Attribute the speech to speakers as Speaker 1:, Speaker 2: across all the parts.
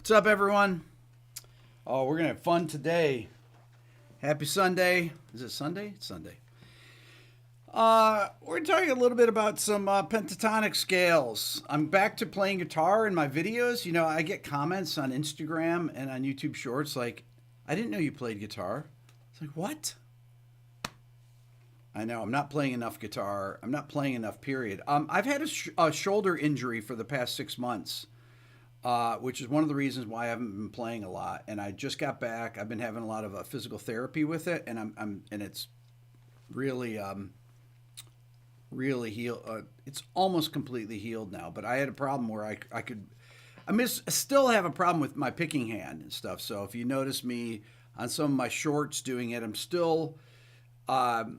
Speaker 1: What's up, everyone? Oh, we're going to have fun today. Happy Sunday. Is it Sunday? It's Sunday. We're talking a little bit about some pentatonic scales. I'm back to playing guitar in my videos. You know, I get comments on Instagram and on YouTube Shorts like, I didn't know you played guitar. It's like, what? I know, I'm not playing enough guitar. I'm not playing enough, period. I've had a shoulder injury for the past 6 months. Which is one of the reasons why I haven't been playing a lot. And I just got back. I've been having a lot of physical therapy with it, and and it's really really healed. It's almost completely healed now. But I had a problem where I still have a problem with my picking hand and stuff. So if you notice me on some of my shorts doing it, I'm still have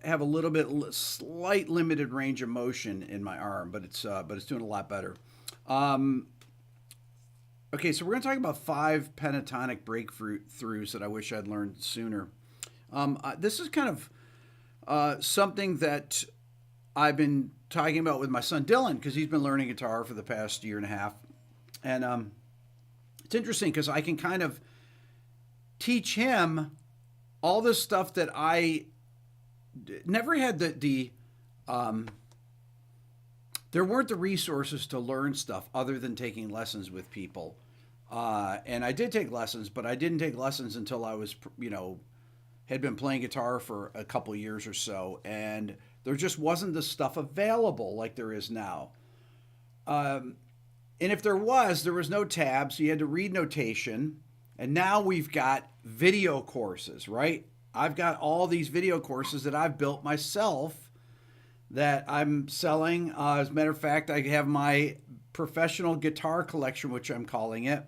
Speaker 1: a little bit slight limited range of motion in my arm, but it's doing a lot better. Okay, so we're going to talk about 5 pentatonic breakthroughs that I wish I'd learned sooner. This is kind of something that I've been talking about with my son Dylan, because he's been learning guitar for the past year and a half. And it's interesting because I can kind of teach him all this stuff that I never had there weren't the resources to learn stuff other than taking lessons with people. And I did take lessons, but I didn't take lessons until I was, had been playing guitar for a couple years or so. And there just wasn't the stuff available like there is now. And if there was no tabs. You had to read notation. And now we've got video courses, right? I've got all these video courses that I've built myself that I'm selling. As a matter of fact, I have my professional guitar collection, which I'm calling it.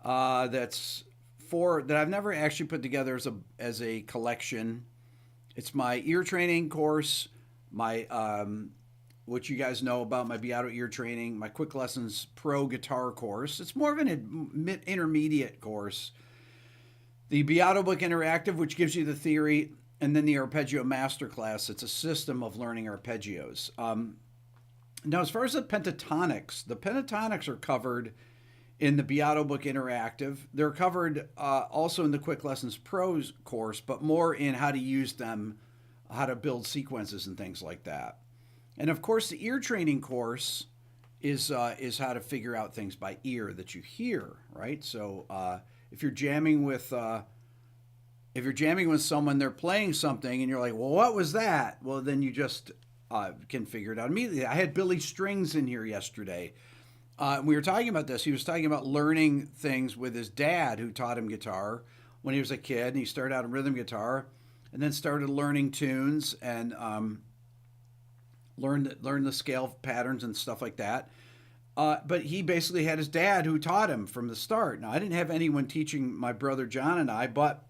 Speaker 1: That I've never actually put together as a collection. It's my ear training course, my what you guys know about my Beato Ear Training, my Quick Lessons Pro Guitar course. It's more of an intermediate course. The Beato Book Interactive, which gives you the theory, and then the Arpeggio Masterclass. It's a system of learning arpeggios. Now, as far as the Pentatonics are covered in the Beato Book Interactive. They're covered also in the Quick Lessons Pros course, but more in how to use them, how to build sequences and things like that. And of course, the ear training course is how to figure out things by ear that you hear, right? So if you're jamming with someone, they're playing something, and you're like, well, what was that? Well, then you just can figure it out immediately. I had Billy Strings in here yesterday. We were talking about this. He was talking about learning things with his dad, who taught him guitar when he was a kid. And he started out in rhythm guitar and then started learning tunes and learned the scale patterns and stuff like that. But he basically had his dad who taught him from the start. Now, I didn't have anyone teaching my brother John and I, but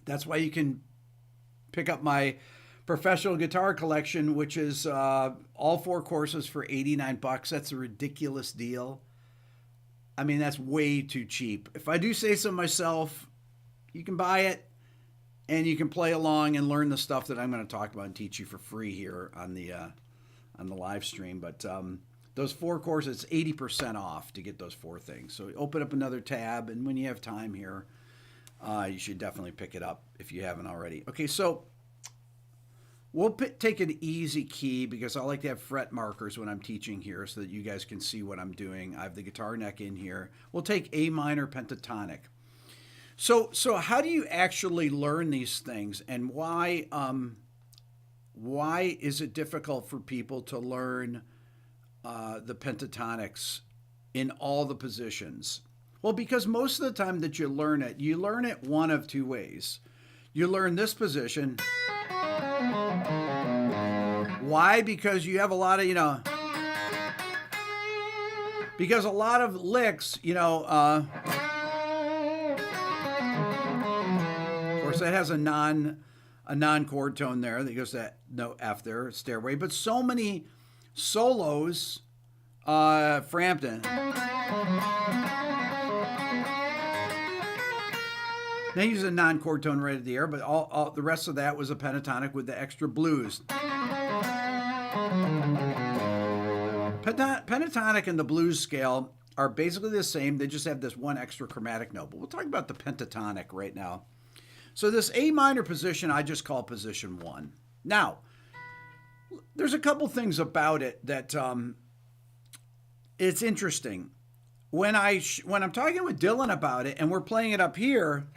Speaker 1: that's why you can pick up my professional guitar collection, which is all 4 courses for $89. That's a ridiculous deal. I mean, that's way too cheap. If I do say so myself, you can buy it and you can play along and learn the stuff that I'm going to talk about and teach you for free here on the live stream. But those 4 courses, 80% off to get those 4 things. So open up another tab, and when you have time here, you should definitely pick it up if you haven't already. Okay, so we'll take an easy key because I like to have fret markers when I'm teaching here so that you guys can see what I'm doing. I have the guitar neck in here. We'll take A minor pentatonic. So how do you actually learn these things, and why is it difficult for people to learn the pentatonics in all the positions? Well, because most of the time that you learn it one of 2 ways. You learn this position. Why? Because you have a lot of, because a lot of licks, of course that has a non-chord tone there that goes to that note F there, stairway, but so many solos, Frampton. They use a non-chord tone right at the air, but all the rest of that was a pentatonic with the extra blues. Pentatonic and the blues scale are basically the same. They just have this one extra chromatic note. But we'll talk about the pentatonic right now. So this A minor position, I just call position 1. Now, there's a couple things about it that it's interesting. When I'm talking with Dylan about it and we're playing it up here,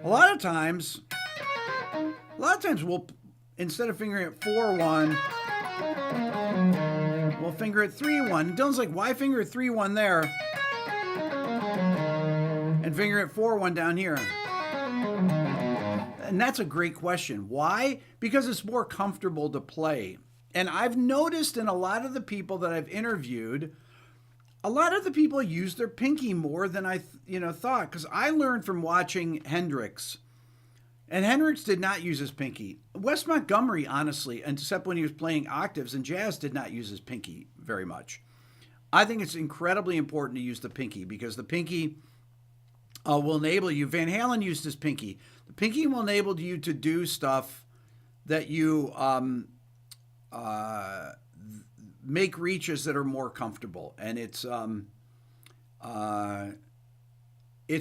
Speaker 1: a lot of times we'll, instead of fingering it 4-1, we'll finger it 3-1. Dylan's like, why finger it 3-1 there and finger it 4-1 down here? And that's a great question. Why? Because it's more comfortable to play. And I've noticed in a lot of the people that I've interviewed, a lot of the people use their pinky more than I thought. Because I learned from watching Hendrix. And Hendrix did not use his pinky. Wes Montgomery, honestly, except when he was playing octaves and jazz, did not use his pinky very much. I think it's incredibly important to use the pinky because the pinky will enable you. Van Halen used his pinky. The pinky will enable you to do stuff that you make reaches that are more comfortable. And it's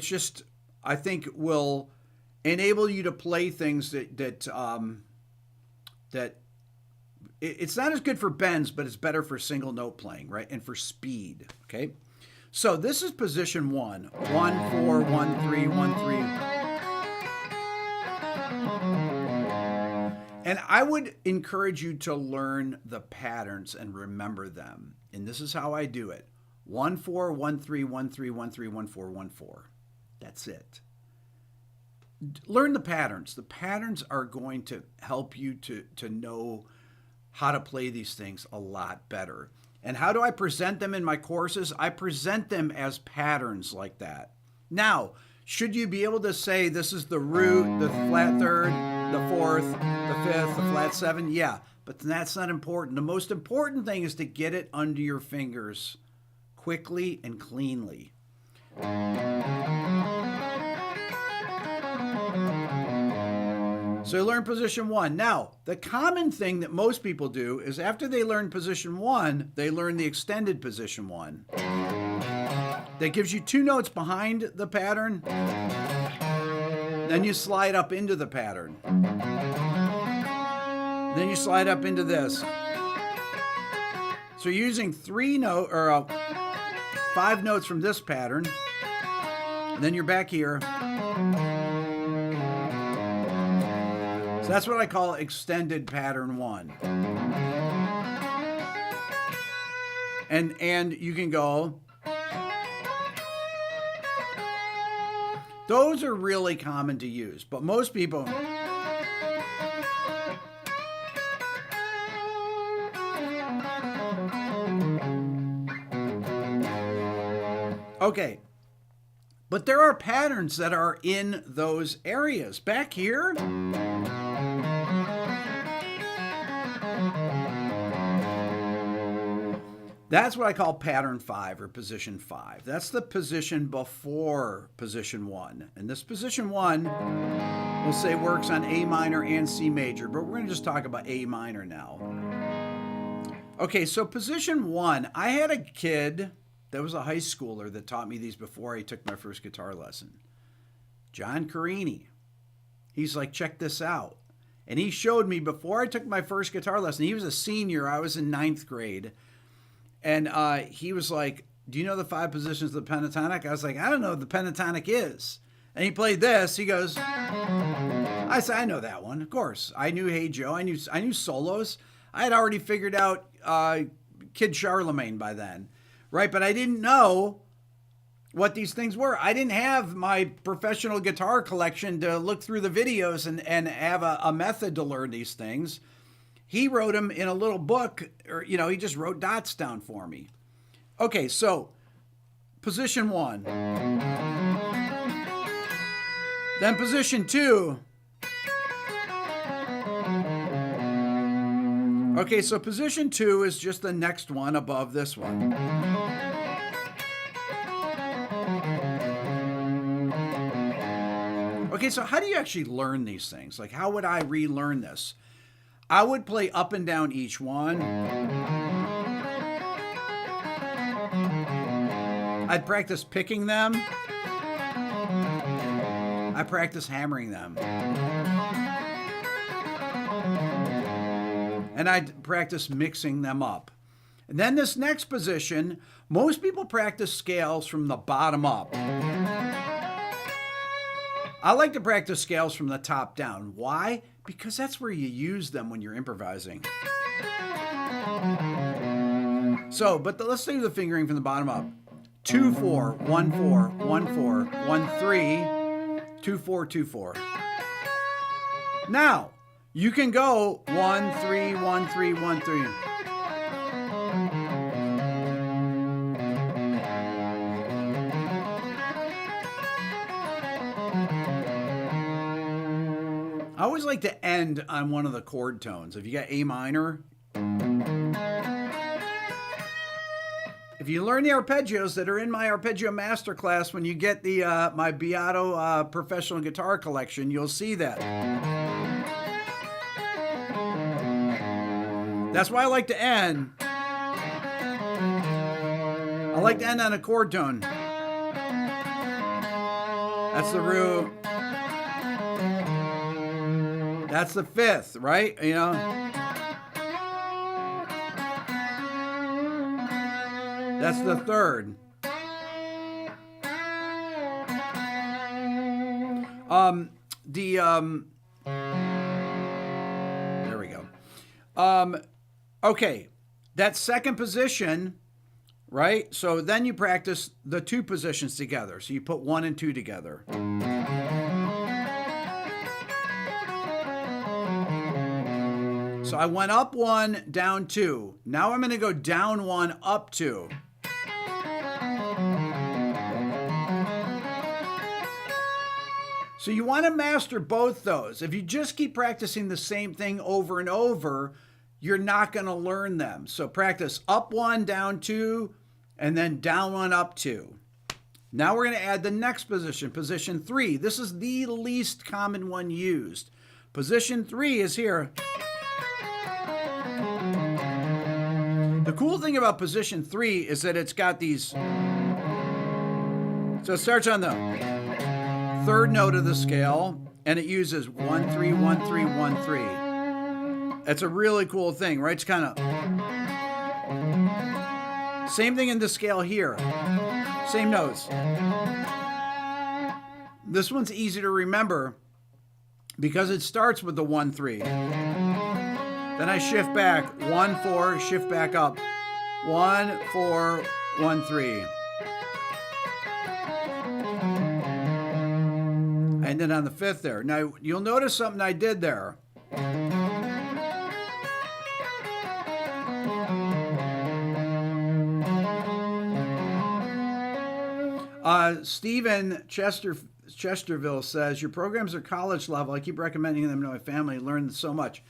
Speaker 1: just, I think, will enable you to play things that it's not as good for bends, but it's better for single note playing, right? And for speed, okay? So this is position 1. 1, 4, 1, 3, 1, 3. And I would encourage you to learn the patterns and remember them. And this is how I do it. 1, 4, 1, 3, 1, 3, 1, 3, 1, 4, 1, 4. That's it. Learn the patterns. The patterns are going to help you to know how to play these things a lot better. And how do I present them in my courses? I present them as patterns like that. Now, should you be able to say this is the root, the flat third, the fourth, the fifth, the flat 7? Yeah, but that's not important. The most important thing is to get it under your fingers quickly and cleanly. So you learn position 1. Now, the common thing that most people do is after they learn position 1, they learn the extended position 1. That gives you 2 notes behind the pattern. Then you slide up into the pattern. Then you slide up into this. So you're using 5 notes from this pattern. And then you're back here. So that's what I call extended pattern 1. And you can go. Those are really common to use, but most people okay. But there are patterns that are in those areas. Back here, that's what I call pattern 5 or position 5. That's the position before position 1. And this position 1, we'll say works on A minor and C major, but we're going to just talk about A minor now. Okay, so position 1, I had a kid that was a high schooler that taught me these before I took my first guitar lesson. John Carini. He's like, check this out. And he showed me before I took my first guitar lesson. He was a senior. I was in 9th grade. And he was like, do you know the 5 positions of the pentatonic? I was like, I don't know what the pentatonic is. And he played this. He goes, I said, I know that one. Of course. I knew Hey Joe. I knew solos. I had already figured out Kid Charlemagne by then. Right? But I didn't know what these things were. I didn't have my professional guitar collection to look through the videos and have a method to learn these things. He wrote them in a little book, or, he just wrote dots down for me. Okay, so position 1. Then position 2. Okay, so position 2 is just the next one above this one. Okay, so how do you actually learn these things? Like, how would I relearn this? I would play up and down each one. I'd practice picking them. I practice hammering them. And I'd practice mixing them up. And then this next position, most people practice scales from the bottom up. I like to practice scales from the top down. Why? Because that's where you use them when you're improvising. So, let's do the fingering from the bottom up. 2 4 1 4 1 4 1 3 2 4 2 4. Now you can go 1 3 1 3 1 3. I always like to end on one of the chord tones. If you got A minor. If you learn the arpeggios that are in my Arpeggio Masterclass, when you get the my Beato professional guitar collection, you'll see that. That's why I like to end. I like to end on a chord tone. That's the root. That's the fifth, right? You know. That's the third. There we go. Okay, that second position, right? So then you practice the two positions together. So you put 1 and 2 together. So I went up 1, down 2. Now I'm going to go down 1, up 2. So you want to master both those. If you just keep practicing the same thing over and over, you're not going to learn them. So practice up 1, down 2, and then down 1, up 2. Now we're going to add the next position, position 3. This is the least common one used. Position 3 is here. The cool thing about position 3 is that it's got these. So it starts on the third note of the scale, and it uses 1 3 1 3 1 3. That's a really cool thing, right? It's kind of same thing in the scale here. Same notes. This one's easy to remember because it starts with the 1 3. Then I shift back 1 4, shift back up 1 4 1 3. And then on the fifth there. Now, you'll notice something I did there. Stephen Chesterville says, your programs are college level. I keep recommending them to my family. Learn so much.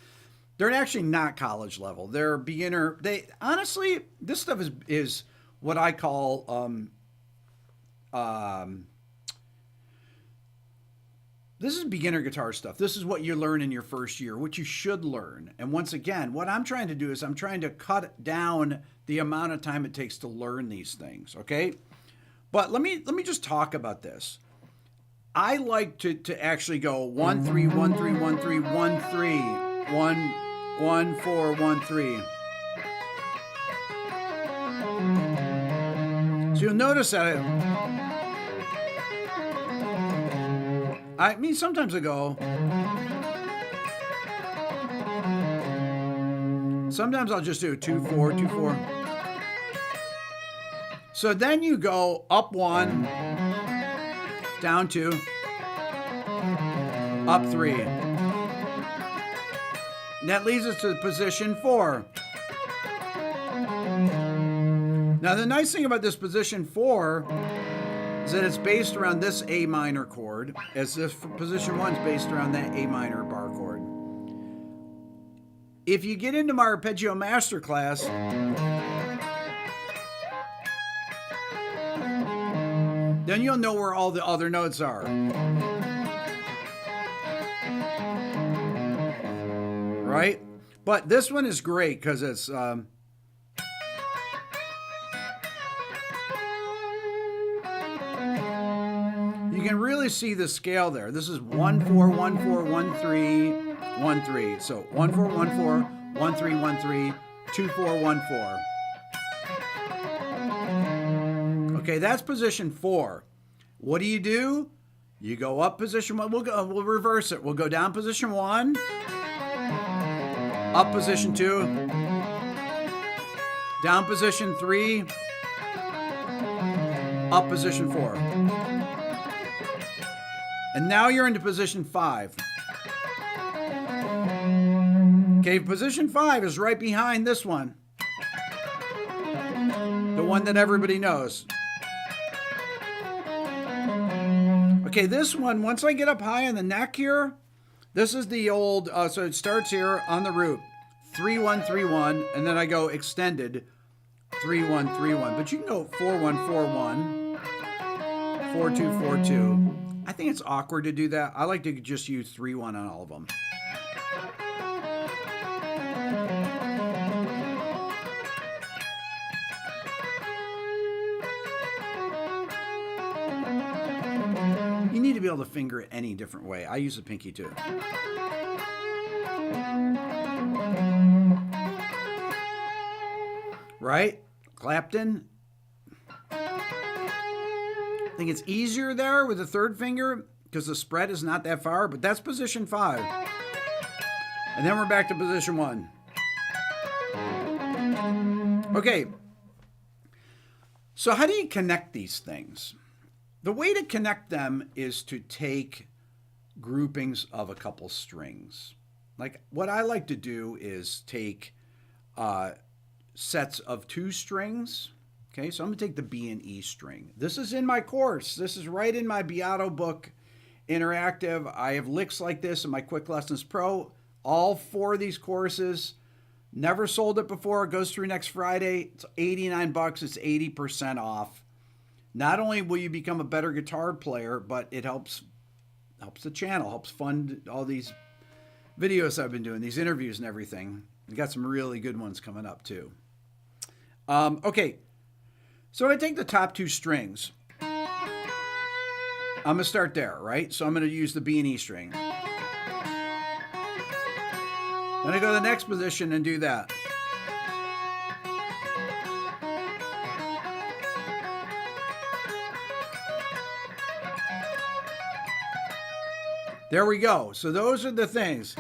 Speaker 1: They're actually not college level. They're beginner. Honestly, this stuff is what I call this is beginner guitar stuff. This is what you learn in your first year, what you should learn. And once again, what I'm trying to do is I'm trying to cut down the amount of time it takes to learn these things, okay? But let me just talk about this. I like to actually go 1 3 1 3 1 3 1 3 1 1 4 1 3. So you'll notice that I mean, sometimes I go. Sometimes I'll just do 2 4 2 4. So then you go up 1, down 2, up 3. And that leads us to position 4. Now the nice thing about this position 4 is that it's based around this A minor chord, as if position 1 is based around that A minor bar chord. If you get into my Arpeggio Masterclass, then you'll know where all the other notes are. Right? But this one is great because it's you can really see the scale there. This is 1 4 1 4 1 3 1 3. So 1 4 1 4 1 3 1 3 2 4 1 4. Okay, that's position 4. What do? You go up position 1. We'll reverse it. We'll go down position 1, up position 2, down position 3, up position 4. And now you're into position 5. Okay, position 5 is right behind this one. The one that everybody knows. Okay, this one, once I get up high on the neck here, this is the old, so it starts here on the root, 3 1 3 1, and then I go extended 3 1 3 1. But you can go 4 1 4 1, 4 2 4 2. I think it's awkward to do that. I like to just use 3 1 on all of them. You need to be able to finger it any different way. I use the pinky too. Right? Clapton. I think it's easier there with the third finger because the spread is not that far, but that's position 5. And then we're back to position 1. Okay. So how do you connect these things? The way to connect them is to take groupings of a couple strings. Like what I like to do is take sets of 2 strings. Okay, so I'm going to take the B and E string. This is in my course. This is right in my Beato Book Interactive. I have licks like this in my Quick Lessons Pro. All 4 of these courses. Never sold it before. It goes through next Friday. It's $89. It's 80% off. Not only will you become a better guitar player, but it helps the channel, helps fund all these videos I've been doing, these interviews and everything. We got some really good ones coming up too. Okay, so I take the top 2 strings. I'm going to start there, right? So I'm going to use the B and E string. Then I go to the next position and do that. There we go. So those are the things.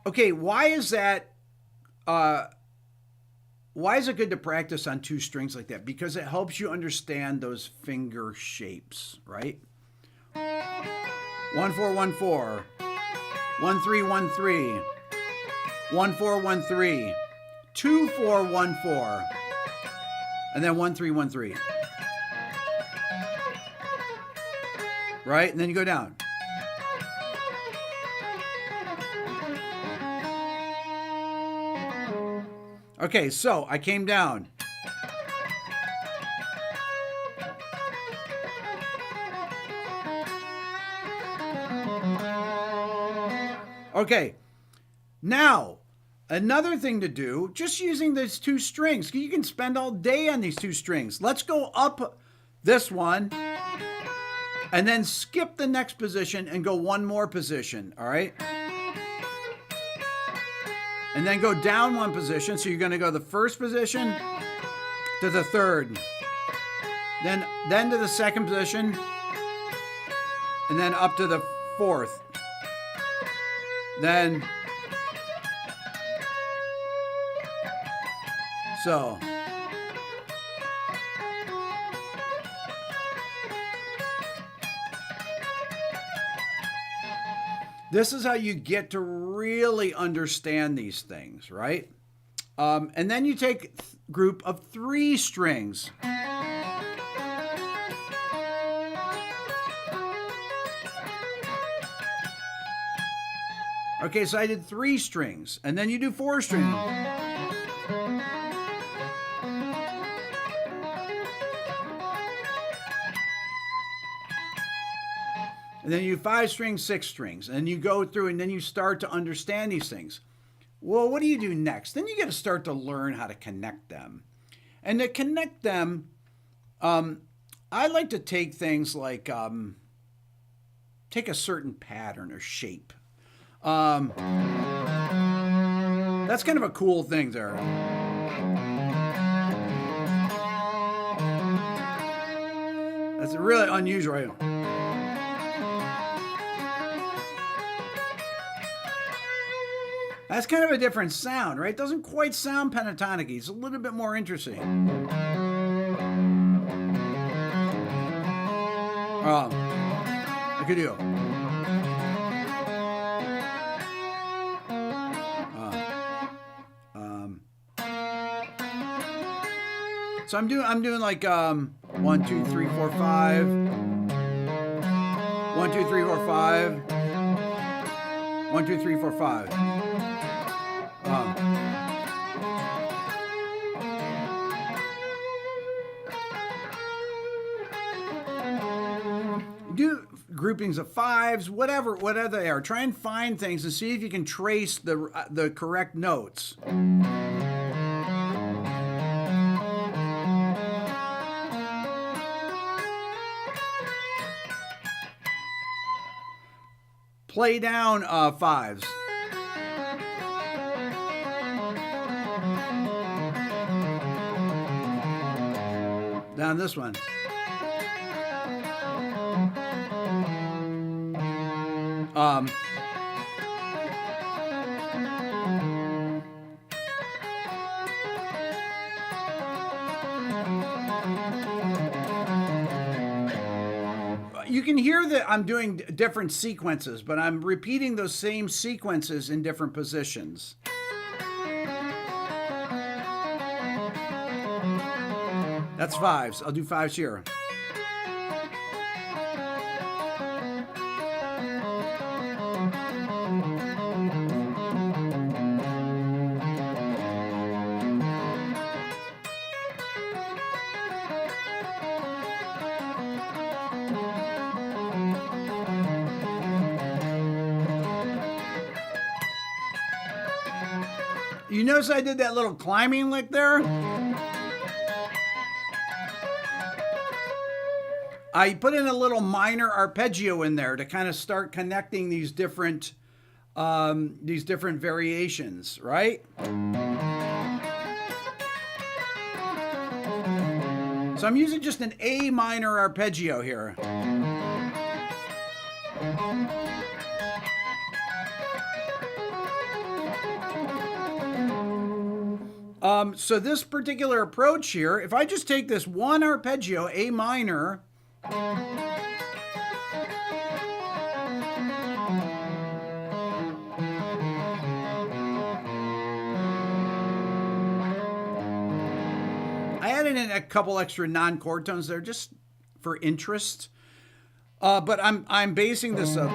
Speaker 1: Okay, why is that? Why is it good to practice on 2 strings like that? Because it helps you understand those finger shapes, right? 1 4 1 4, 1 3 1 3, 1 4 1 3, 2 4 1 4, and then 1 3 1 3. Right? And then you go down. Okay, so I came down. Okay, now another thing to do, just using these 2 strings, you can spend all day on these 2 strings. Let's go up this one. And then skip the next position and go 1 more position, all right? And then go down 1 position. So you're going to go the first position to the third. Then to the second position. And then up to the 4th. Then. So. This is how you get to really understand these things, right? And then you take a group of 3 strings. Okay, so I did 3 strings, and then you do 4 strings. And then you 5 strings, 6 strings, and you go through and then you start to understand these things. Well, what do you do next? Then you got to start to learn how to connect them. And to connect them, I like to take things like take a certain pattern or shape. That's kind of a cool thing there. That's really unusual. Right? That's kind of a different sound, right? It doesn't quite sound pentatonic. It's a little bit more interesting. I could do. So I'm doing like 1, 2, 3, 4, 5. 1, 2, 3, 4, 5. 1, 2, 3, 4, 5. Do groupings of fives, whatever they are. Try and find things and see if you can trace the correct notes. Play down fives. Down this one. You can hear that I'm doing different sequences, but I'm repeating those same sequences in different positions. That's fives. I'll do fives here. You notice I did that little climbing lick there? I put in a little minor arpeggio in there to kind of start connecting these different variations, right? So I'm using just an A minor arpeggio here. So this particular approach here, if I just take this one arpeggio, A minor, I added in a couple extra non-chord tones there just for interest, but I'm basing this up.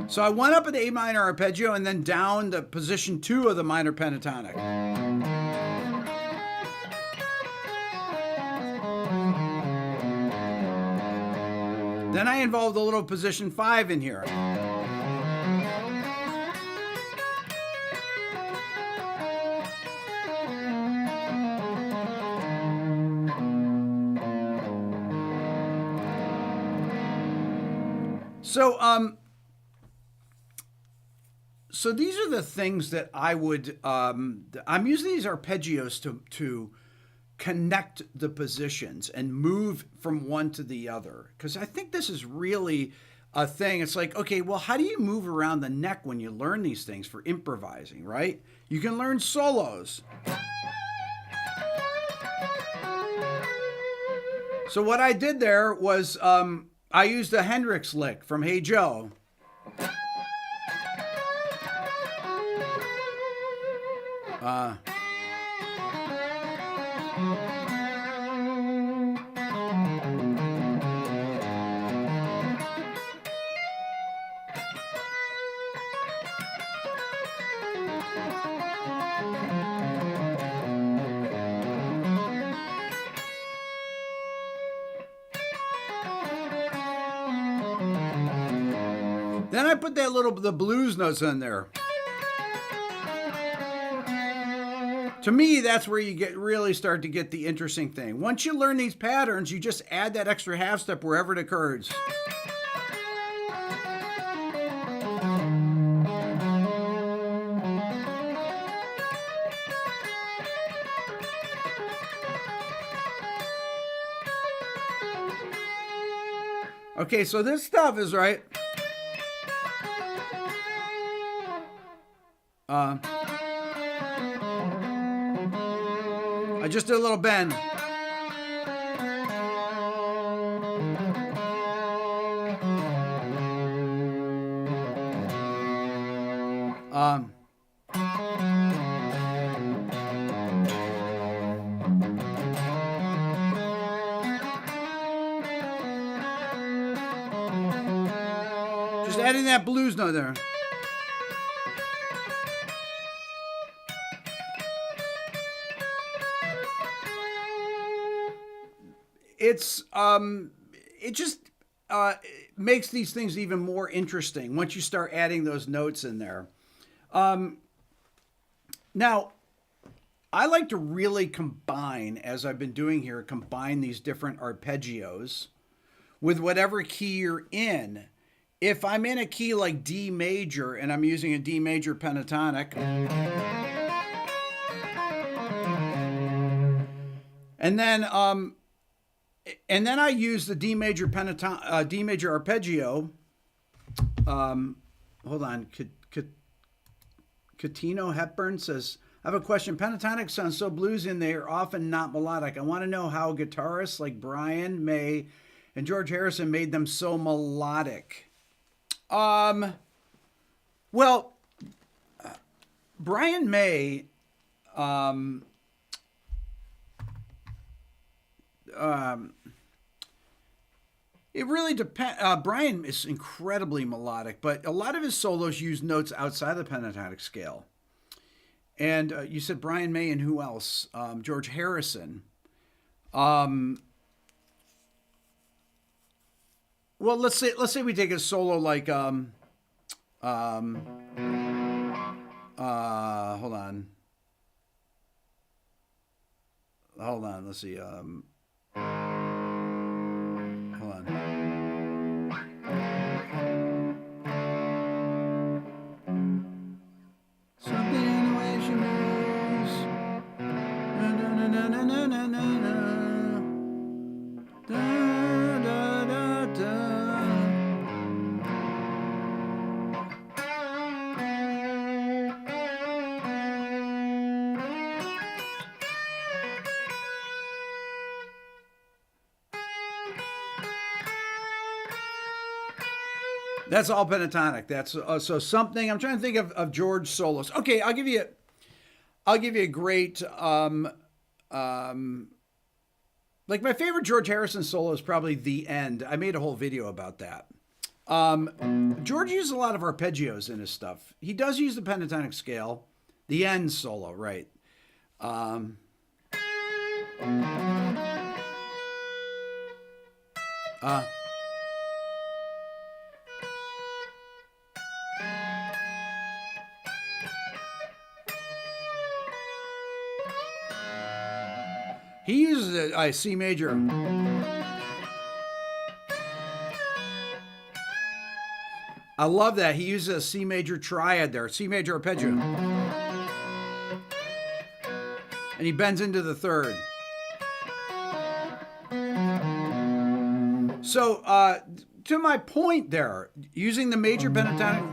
Speaker 1: So I went up at the A minor arpeggio and then down to position 2 of the minor pentatonic. Then I involved a little position 5 in here. So these are the things that I would, I'm using these arpeggios to connect the positions and move from one to the other. Because I think this is really a thing. It's like, okay, well, how do you move around the neck when you learn these things for improvising, right? You can learn solos. So what I did there was I used a Hendrix lick from Hey Joe. Then I put the blues notes in there. To me, that's where you really start to get the interesting thing. Once you learn these patterns, you just add that extra half step wherever it occurs. Okay, so this stuff is right. I just did a little bend. Just adding that blues note there. It just makes these things even more interesting once you start adding those notes in there. Now, I like to really combine, as I've been doing here, combine these different arpeggios with whatever key you're in. If I'm in a key like D major and I'm using a D major pentatonic, and then I use the D major D major arpeggio. Hold on, Catino Hepburn says, I have a question. Pentatonics sound so bluesy and they are often not melodic. I want to know how guitarists like Brian May and George Harrison made them so melodic. Well, Brian May, it really depends. Brian is incredibly melodic, but a lot of his solos use notes outside the pentatonic scale. And you said Brian May and who else? George Harrison. Well, let's say we take a solo like hold on. Let's see. Hold on. Something in the way she moves. Na na na na na na na na. Da da da da. That's all pentatonic. That's so something. I'm trying to think of George solos. Okay, I'll give you a great like my favorite George Harrison solo is probably The End. I made a whole video about that. George uses a lot of arpeggios in his stuff. He does use the pentatonic scale. The End solo, right? He uses a C major. I love that. He uses a C major triad there, C major arpeggio. And he bends into the third. So, to my point there, using the major pentatonic,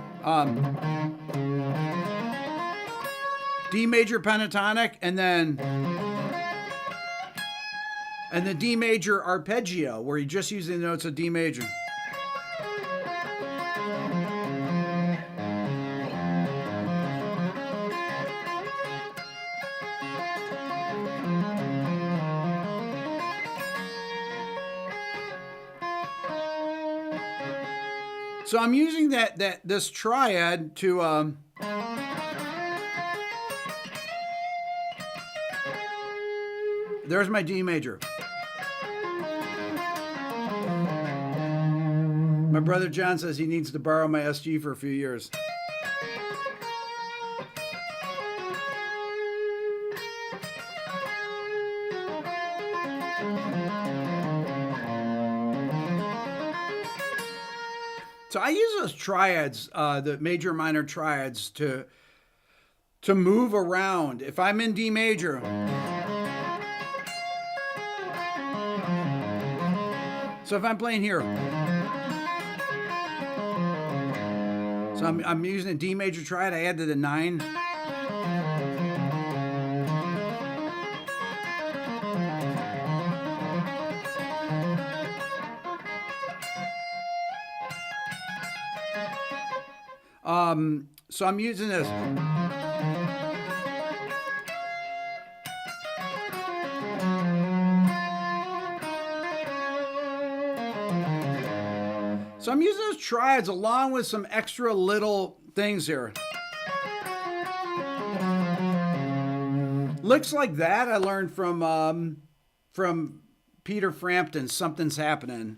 Speaker 1: D major pentatonic, and the D major arpeggio, where you're just using the notes of D major. So I'm using this triad to there's my D major. My brother John says he needs to borrow my SG for a few years. So I use those triads, the major minor triads, to move around. If I'm in D major, so if I'm playing here, so I'm using a D major triad, I added a 9. So I'm using this. So I'm using those triads along with some extra little things here. Looks like that I learned from Peter Frampton. Something's happening.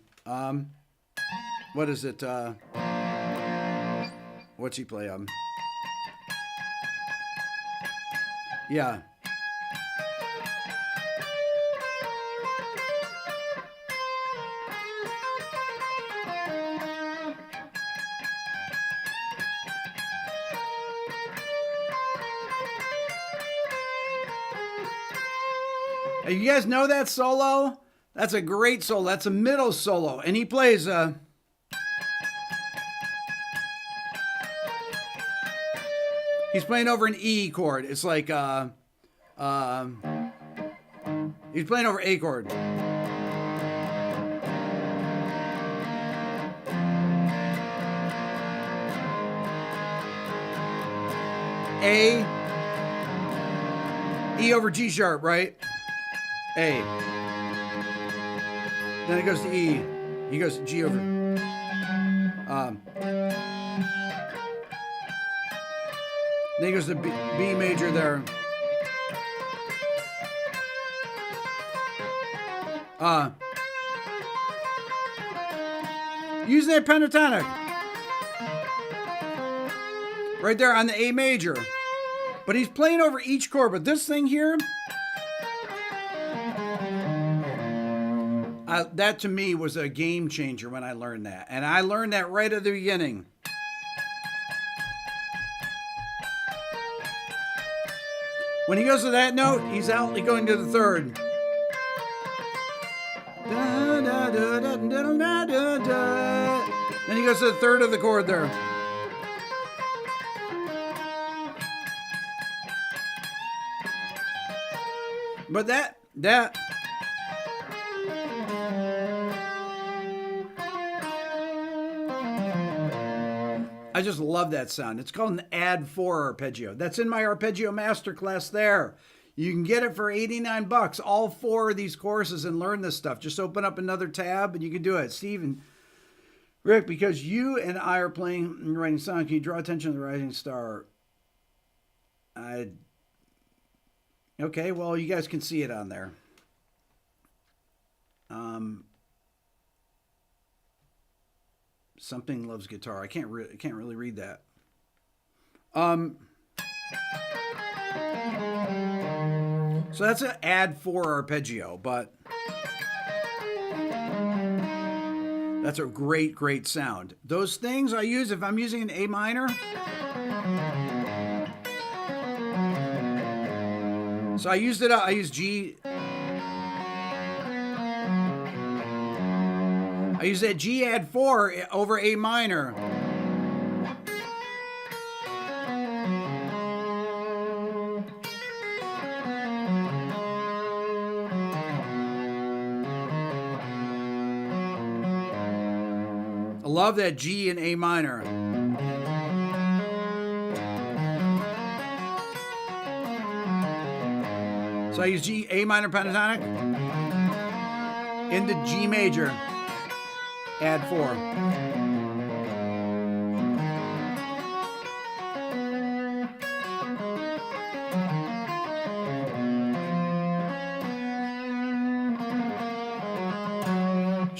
Speaker 1: What is it? What's he play? Yeah. You guys know that solo? That's a great solo. That's a middle solo. And he plays he's playing over an E chord. It's like he's playing over A chord. A, E over G sharp, right? A. Then it goes to E. He goes to G over. Then he goes to B major there. Using that pentatonic. Right there on the A major. But he's playing over each chord. But this thing here, that to me was a game changer when I learned that. And I learned that right at the beginning. When he goes to that note, he's out going to the third. Then he goes to the third of the chord there. But that I just love that sound. It's called an Add 4 arpeggio. That's in my Arpeggio Masterclass there. You can get it for $89. All 4 of these courses and learn this stuff. Just open up another tab and you can do it. Steve and Rick, because you and I are playing and writing songs, can you draw attention to the rising star? Okay, well, you guys can see it on there. Something loves guitar. I can't really read that. So that's an Add 4 arpeggio, but that's a great sound. Those things I use if I'm using an A minor. So I used it. I used G. I use that G add 4 over A minor. I love that G in A minor. So I use G, A minor pentatonic into G major. Add 4.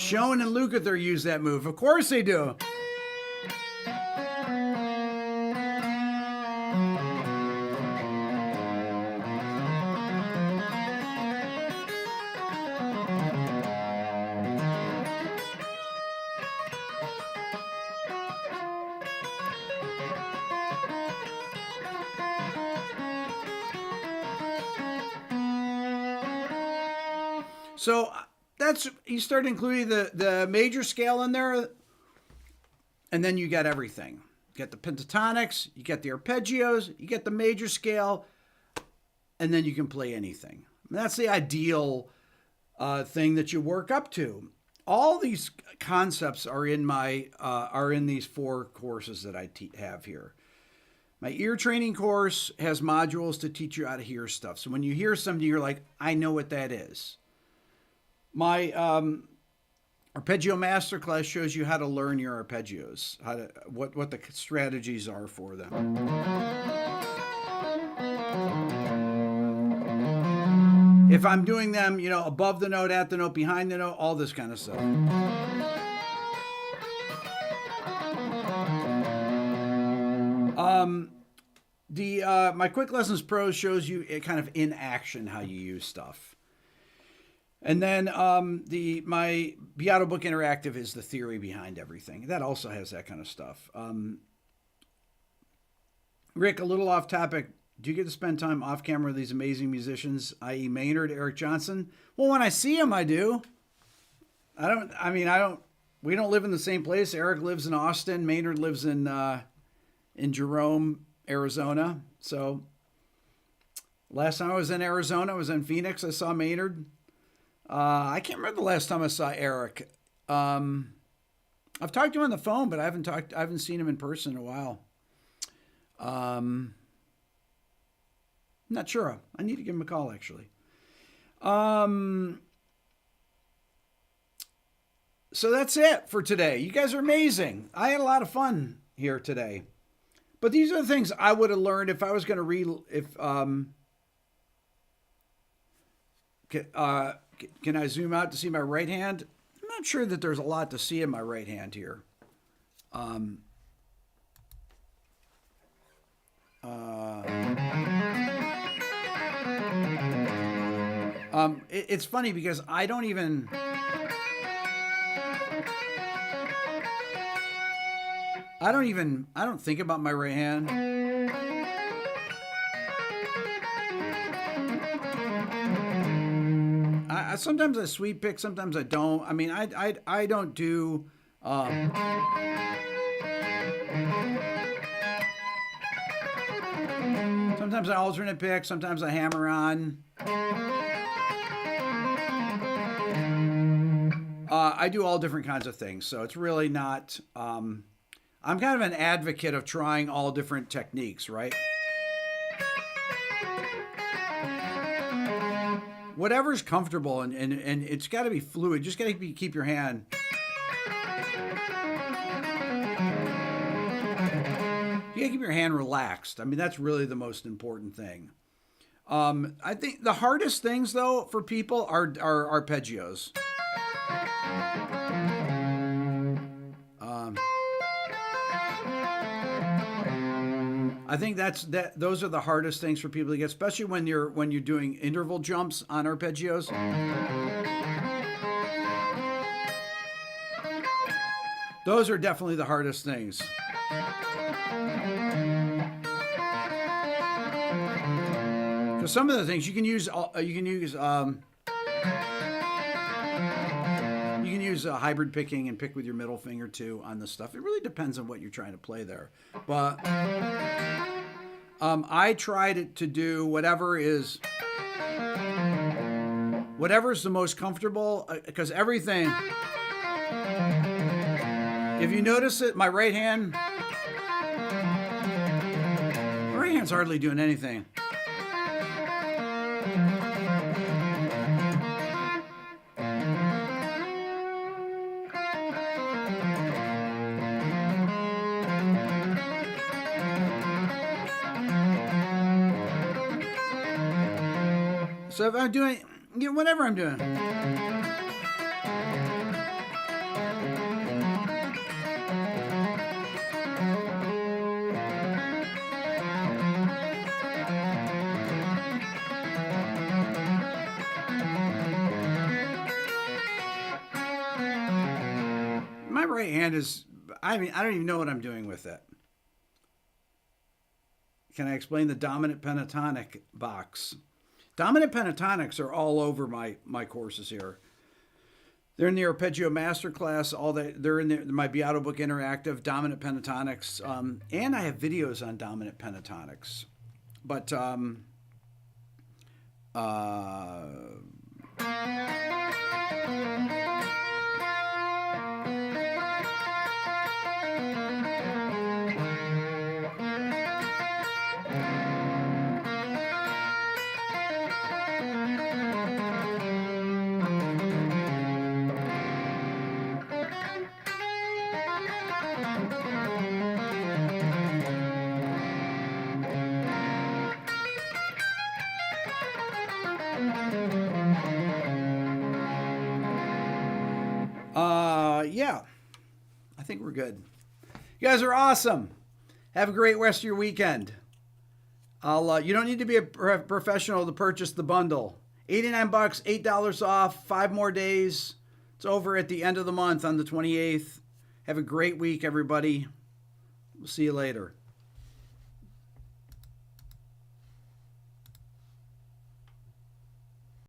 Speaker 1: Schoen and Lukather use that move. Of course they do. So you start including the major scale in there, and then you get everything. You get the pentatonics, you get the arpeggios, you get the major scale, and then you can play anything. And that's the ideal thing that you work up to. All these concepts are in these 4 courses that I have here. My ear training course has modules to teach you how to hear stuff. So when you hear something, you're like, I know what that is. My Arpeggio Masterclass shows you how to learn your arpeggios, what the strategies are for them. If I'm doing them, above the note, at the note, behind the note, all this kind of stuff. My Quick Lessons Pro shows you kind of in action how you use stuff. And then my Beato Book Interactive is the theory behind everything. That also has that kind of stuff. Rick, a little off topic. Do you get to spend time off camera with these amazing musicians, i.e. Maynard, Eric Johnson? Well, when I see them, I do. We don't live in the same place. Eric lives in Austin. Maynard lives in Jerome, Arizona. So last time I was in Arizona, I was in Phoenix. I saw Maynard. I can't remember the last time I saw Eric. I've talked to him on the phone, but I haven't seen him in person in a while. Not sure. I need to give him a call, actually. So that's it for today. You guys are amazing. I had a lot of fun here today. But these are the things I would have learned if I was going to can I zoom out to see my right hand? I'm not sure that there's a lot to see in my right hand here. It's funny because I don't think about my right hand. Sometimes I sweep pick, sometimes I don't. I mean, I don't do. Sometimes I alternate pick, sometimes I hammer on. I do all different kinds of things, so it's really not. I'm kind of an advocate of trying all different techniques, right? Whatever's comfortable, and it's got to be fluid. Just got to keep your hand. You got to keep your hand relaxed. I mean, that's really the most important thing. I think the hardest things, though, for people are arpeggios. I think those are the hardest things for people to get, especially when you're doing interval jumps on arpeggios. Those are definitely the hardest things. Because some of the things you can use hybrid picking and pick with your middle finger too on the stuff. It really depends on what you're trying to play there. But I tried to do whatever's the most comfortable, because everything. If you notice it, my right hand's hardly doing anything. So if I'm doing, whatever I'm doing. hand is, I mean, I don't even know what I'm doing with it. Can I explain the dominant pentatonic box? Dominant pentatonics are all over my courses here. They're in the Arpeggio Masterclass. They're in my Beato Book Interactive, dominant pentatonics, and I have videos on dominant pentatonics. But yeah, I think we're good. You guys are awesome. Have a great rest of your weekend. You don't need to be a professional to purchase the bundle. $89, $8 off, 5 more days. It's over at the end of the month on the 28th. Have a great week, everybody. We'll see you later.